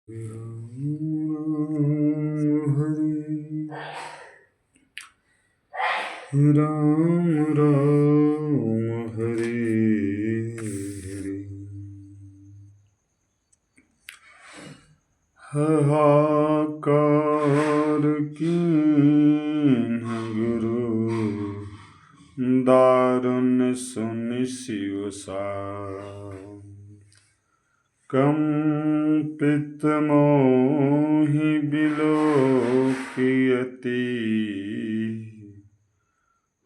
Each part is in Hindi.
राम राम हरे हरे। हाहाकार कीन्ह गुरु दारुण सुनि शिव साई। कंपित मोहि बिलोकियति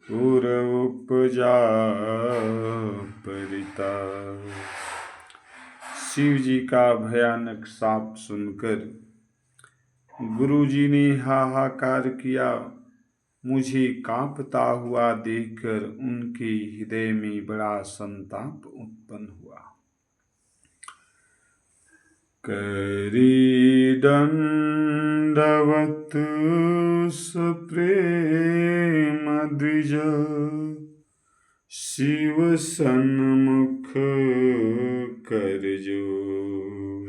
पुर उपजा परिताप। शिव जी का भयानक शाप सुनकर गुरुजी ने हाहाकार किया। मुझे कांपता हुआ देखकर उनके हृदय में बड़ा संताप उत्पन्न हुआ। करी दंडवत सप्रेम द्विज शिव सन्मुख कर जोर।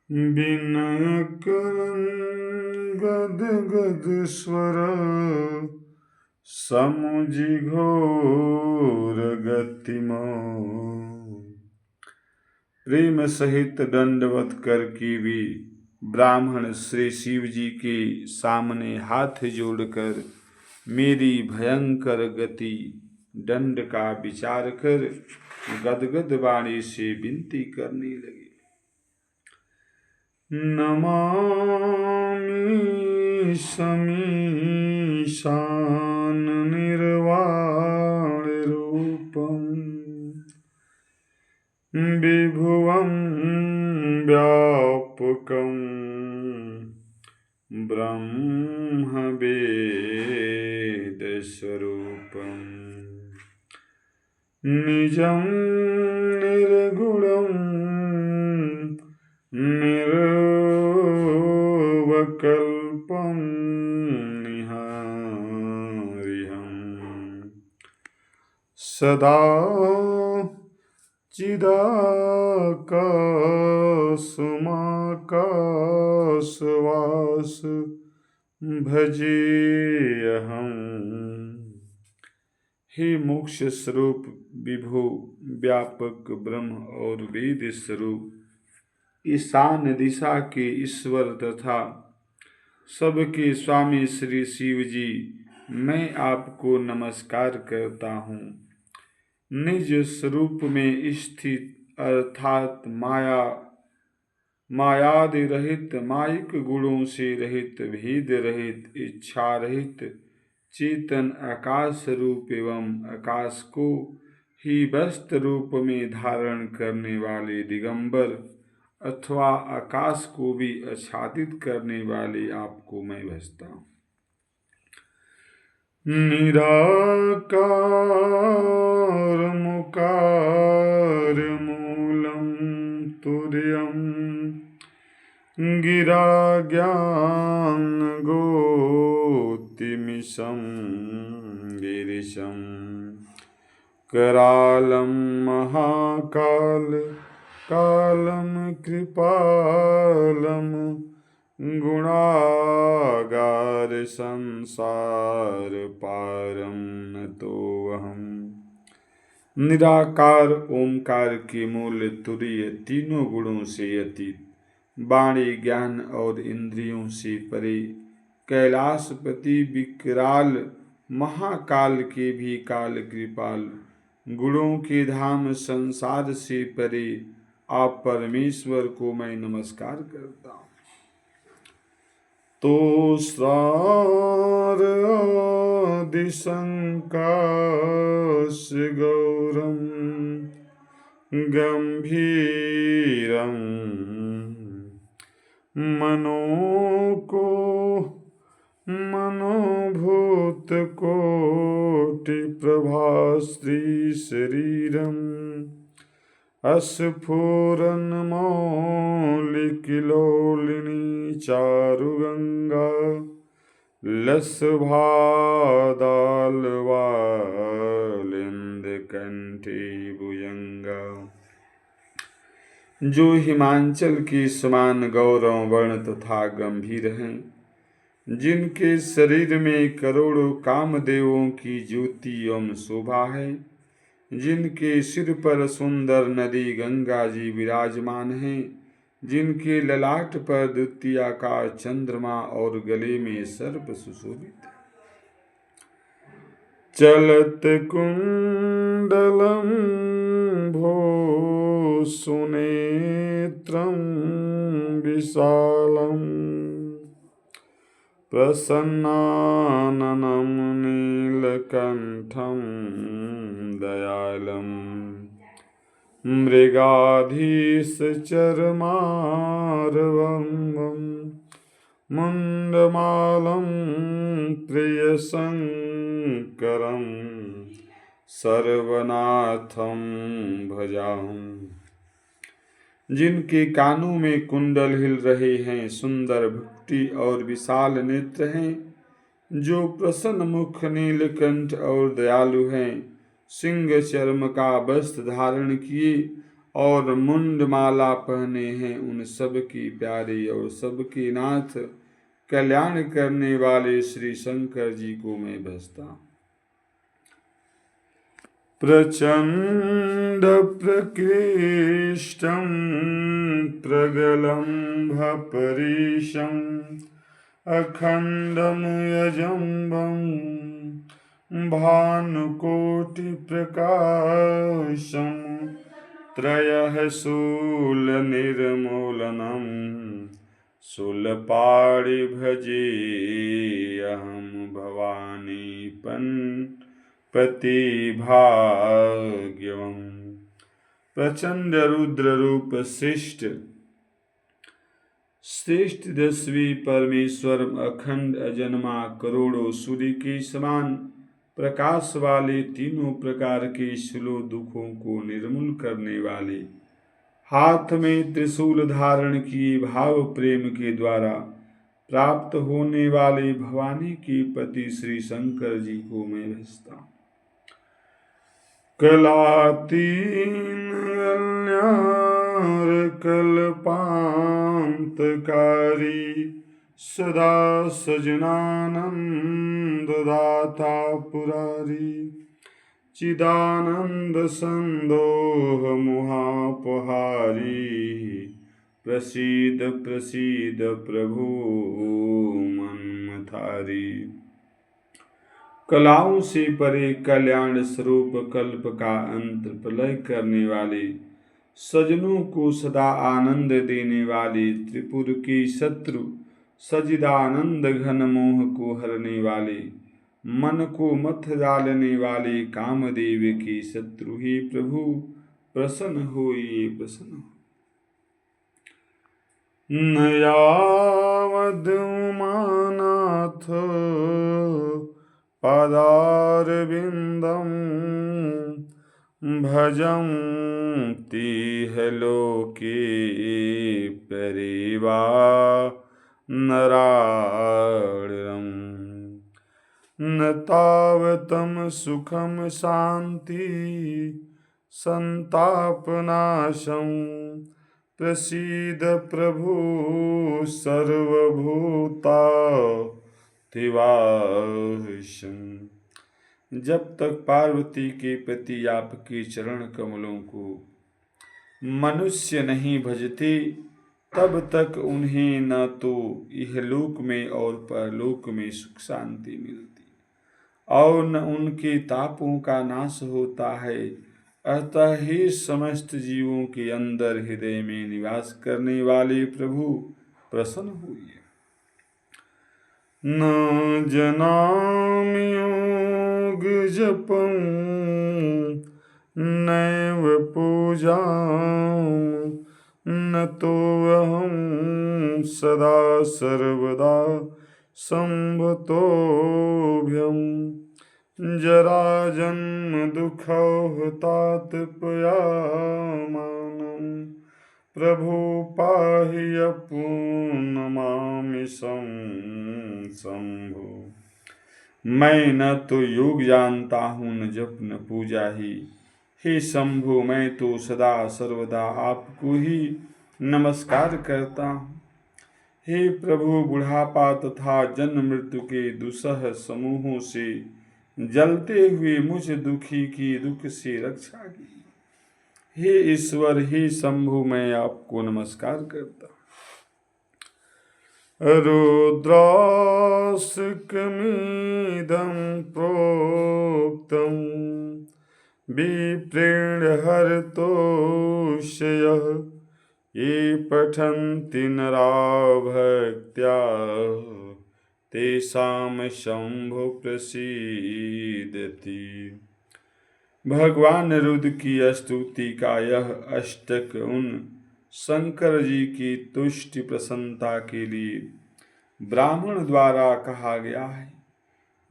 विनय करन गद गद स्वर समुझि घोर गति मोर। प्रेम सहित दंडवत करके भी ब्राह्मण श्री शिव जी के सामने हाथ जोड़कर मेरी भयंकर गति दंड का विचार कर गदगद वाणी से विनती करने लगे। नमामि समीशान निर्वाण रूपम् विभुवं व्यापकं ब्रह्मवेदस्वरूपम् निजं निर्गुणं निर्वकल्पं निहारिहम् सदा चिदाकाशमाकाशवास भजेऽहम्। हे मोक्ष स्वरूप विभु व्यापक ब्रह्म और वेद स्वरूप ईशान दिशा के ईश्वर तथा सबके स्वामी श्री शिव जी, मैं आपको नमस्कार करता हूँ। निज स्वरूप में स्थित अर्थात मायादि रहित, मायिक गुणों से रहित, भेद रहित, इच्छा रहित, चेतन आकाश रूप एवं आकाश को ही वस्त्र रूप में धारण करने वाले दिगंबर अथवा आकाश को भी आच्छादित करने वाले आपको मैं भजता हूँ। निराकार मुकार मूलम तुर्यम गिरा ज्ञान गोतिमिशं गिरिशं करालं महाकाल कालं कृपालं गुणागार संसार पारम नतोऽहम्। निराकार ओंकार के मूल तुरीय, तीनों गुणों से अतीत, वाणी ज्ञान और इंद्रियों से परे, कैलाशपति विकराल महाकाल के भी काल कृपाल, गुणों के धाम संसार से परे आप परमेश्वर को मैं नमस्कार करता हूँ। तो सार आदि संकाश गौरम गंभीरम मनोभूत कोटि प्रभाश्री शरीरम अस्फुरन मौलिकिलोलिनी चारुगंगा लसभादालवालिंद कंठी भुजंगा। जो हिमांचल के समान गौरव वर्ण तथा गंभीर हैं, जिनके शरीर में करोड़ों कामदेवों की ज्योति एवं शोभा है, जिनके सिर पर सुंदर नदी गंगा जी विराजमान हैं, जिनके ललाट पर द्वितीयाकार चंद्रमा और गले में सर्प सुशोभित है। चलत कुंडलम भो सुनेत्रम विशालम प्रसन्नाननं नीलकंठम दयालम मृगाधीशचर्मारवं मुंडमालं प्रियशंकरं सर्वनाथं भजामि। जिनके कानों में कुंडल हिल रहे हैं, सुंदर भुक्ति और विशाल नेत्र हैं, जो प्रसन्न मुख नीलकंठ और दयालु हैं, सिंह चर्म का वस्त्र धारण किए और मुंडमाला पहने हैं, उन सब की प्यारे और सबके नाथ कल्याण करने वाले श्री शंकर जी को मैं भजता हूँ। प्रचंड प्रकृष्टं प्रगलंभपरीशं अखंडं यजम्बं भानुकोटिप्रकाशं त्रयः शूलनिर्मूलनं शूलपाणिभजेऽहं भवानीपन् प्रतिभाग्यवं। प्रचंड रुद्र रूप श्रेष्ठ दस्वी परमेश्वर अखंड अजन्मा करोड़ों सूर्य के समान प्रकाश वाले, तीनों प्रकार के शूलों दुखों को निर्मूल करने वाले, हाथ में त्रिशूल धारण किए भाव प्रेम के द्वारा प्राप्त होने वाले भवानी के पति श्री शंकर जी को मैं भजता हूँ। कलातीन कल्पांतकारी सदा सजनानंद दाता पुरारी चिदानंद संदोह मुहापहारी प्रसीद प्रसीद प्रभु मन्मथारी। कलाओं से परे कल्याण स्वरूप कल्प का अंत प्रलय करने वाले, सजनों को सदा आनंद देने वाले, त्रिपुर के शत्रु सजिदानंद घन मोह को हरने वाले, मन को मथ डालने वाले कामदेव के शत्रु ही प्रभु प्रसन्न होइए प्रसन्न हो। न यावद उमानाथ पादारविंदं भजं तीह लोके परिवा नराणं न तावतं सुखं शांति संतापनाशं प्रसीद प्रभु सर्वभूता तिवाहशं। जब तक पार्वती के प्रति आपके चरण कमलों को मनुष्य नहीं भजते, तब तक उन्हें न तो इहलोक में और परलोक में सुख शांति मिलती और न उनके तापों का नाश होता है। अतः ही समस्त जीवों के अंदर हृदय में निवास करने वाले प्रभु प्रसन्न हुए। न जनामि योग जपं नैव पूजां न तो अहं सदा सर्वदा संभतोभ्यं जरा जन्म दुःखौहतात्पयामानं प्रभु पाहि अपूर्णमामि शंभो। मैं न तो योग जानता हूँ न जप न पूजा ही, हे शंभु, मैं तो सदा सर्वदा आपको ही नमस्कार करता हूँ। हे प्रभु, बुढ़ापा तथा जन्म मृत्यु के दुस्सह समूहों से जलते हुए मुझ दुखी की दुख से रक्षा की। हे ईश्वर, हे शंभु, मैं आपको नमस्कार करता हूँ। रुद्रास्कमिदं प्रोक्तं विप्रेण हरतोषयः ये पठन्ति नरा भक्त्या तेषां शंभु प्रसीदति। भगवान रुद्र की स्तुति का यह अष्टक उन शंकर जी की तुष्टि प्रसन्नता के लिए ब्राह्मण द्वारा कहा गया है।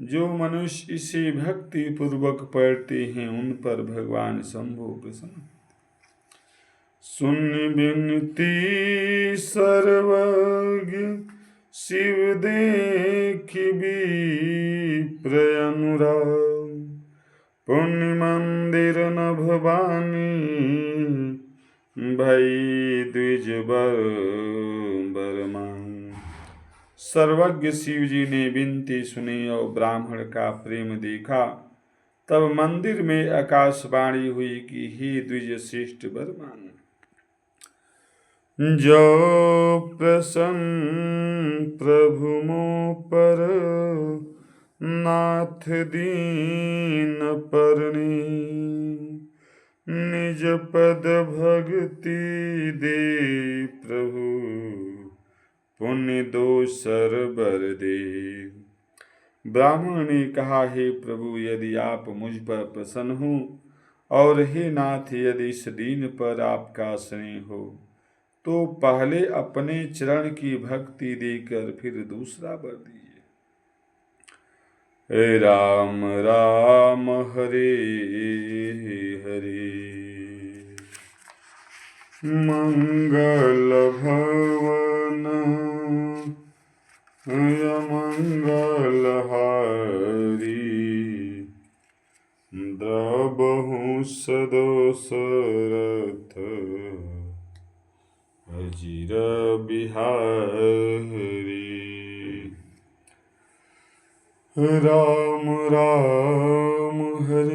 जो मनुष्य इसे भक्ति पूर्वक पढ़ते हैं उन पर भगवान शंभु प्रसन्न। सुन बिनती सर्वज्ञ शिव देखि विप्रयनुराग, पुण्य मंदिर नभवानी भई द्विज बरमान। सर्वज्ञ शिव जी ने विनती सुनी और ब्राह्मण का प्रेम देखा। तब मंदिर में आकाशवाणी हुई कि हे द्विज श्रेष्ठ बरमान, जो प्रसन्न प्रभु मो पर नाथ दीन परनी, निज पद भक्ति दे प्रभु पुण्य दोसर बर दे। ब्राह्मण ने कहा, हे प्रभु, यदि आप मुझ पर प्रसन्न हो और हे नाथ, यदि इस दीन पर आपका स्नेह हो तो पहले अपने चरण की भक्ति देकर फिर दूसरा वर दीजिए। राम राम हरे हरे, मंगल भवन मंगल हारी, द्रबहु सदोसरथ अजिर बिहारी। राम राम हरे